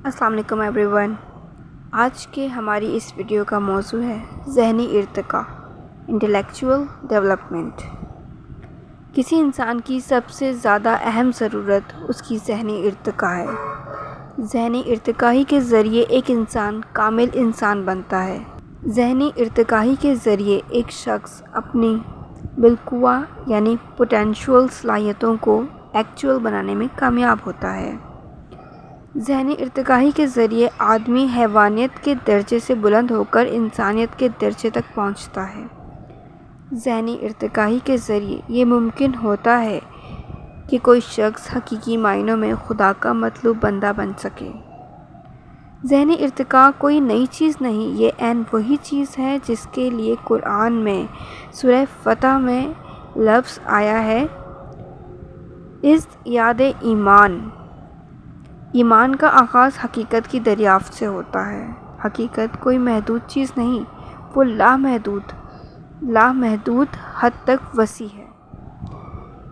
السلام علیکم every one. آج کے ہماری اس ویڈیو کا موضوع ہے ذہنی ارتقاء، انٹلیکچول ڈیولپمنٹ۔ کسی انسان کی سب سے زیادہ اہم ضرورت اس کی ذہنی ارتقاء ہے۔ ذہنی ارتقاء ہی کے ذریعے ایک انسان کامل انسان بنتا ہے۔ ذہنی ارتقاء ہی کے ذریعے ایک شخص اپنی بالقوہ یعنی پوٹینشیل صلاحیتوں کو ایکچوئل بنانے میں کامیاب ہوتا ہے۔ ذہنی ارتقاء کے ذریعے آدمی حیوانیت کے درجے سے بلند ہو کر انسانیت کے درجے تک پہنچتا ہے۔ ذہنی ارتقاء کے ذریعے یہ ممکن ہوتا ہے کہ کوئی شخص حقیقی معنوں میں خدا کا مطلوب بندہ بن سکے۔ ذہنی ارتقاء کوئی نئی چیز نہیں، یہ عین وہی چیز ہے جس کے لیے قرآن میں سورہ فتح میں لفظ آیا ہے ازدیاد ایمان۔ ایمان کا آغاز حقیقت کی دریافت سے ہوتا ہے۔ حقیقت کوئی محدود چیز نہیں، وہ لامحدود حد تک وسیع ہے۔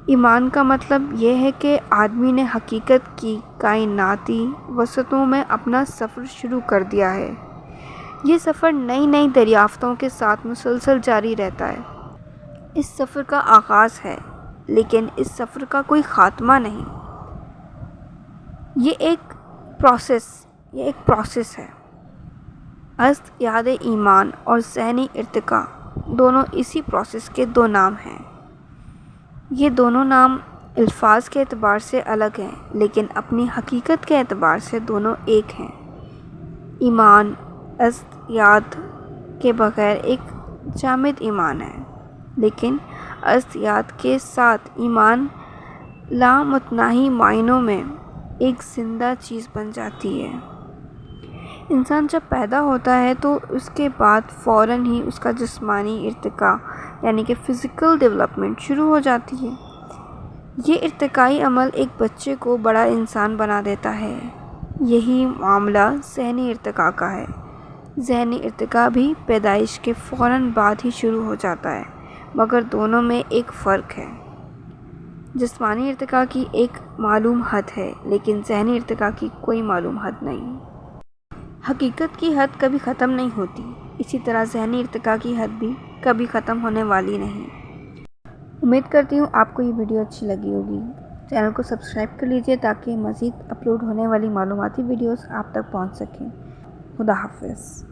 ایمان کا مطلب یہ ہے کہ آدمی نے حقیقت کی کائناتی وسعتوں میں اپنا سفر شروع کر دیا ہے۔ یہ سفر نئی دریافتوں کے ساتھ مسلسل جاری رہتا ہے۔ اس سفر کا آغاز ہے، لیکن اس سفر کا کوئی خاتمہ نہیں۔ یہ ایک پروسیس ہے۔ ازدیاد ایمان اور ذہنی ارتقاء دونوں اسی پروسیس کے دو نام ہیں۔ یہ دونوں نام الفاظ کے اعتبار سے الگ ہیں، لیکن اپنی حقیقت کے اعتبار سے دونوں ایک ہیں۔ ایمان ازدیاد کے بغیر ایک جامد ایمان ہے، لیکن ازدیاد کے ساتھ ایمان لامتناہی معنوں میں ایک زندہ چیز بن جاتی ہے۔ انسان جب پیدا ہوتا ہے تو اس کے بعد فوراً ہی اس کا جسمانی ارتقاء یعنی کہ فزیکل ڈیولپمنٹ شروع ہو جاتی ہے۔ یہ ارتقائی عمل ایک بچے کو بڑا انسان بنا دیتا ہے۔ یہی معاملہ ذہنی ارتقاء کا ہے۔ ذہنی ارتقاء بھی پیدائش کے فوراً بعد ہی شروع ہو جاتا ہے، مگر دونوں میں ایک فرق ہے۔ جسمانی ارتقاء کی ایک معلوم حد ہے، لیکن ذہنی ارتقاء کی کوئی معلوم حد نہیں۔ حقیقت کی حد کبھی ختم نہیں ہوتی، اسی طرح ذہنی ارتقاء کی حد بھی کبھی ختم ہونے والی نہیں۔ امید کرتی ہوں آپ کو یہ ویڈیو اچھی لگی ہوگی۔ چینل کو سبسکرائب کر لیجیے تاکہ مزید اپلوڈ ہونے والی معلوماتی ویڈیوز آپ تک پہنچ سکیں۔ خدا حافظ۔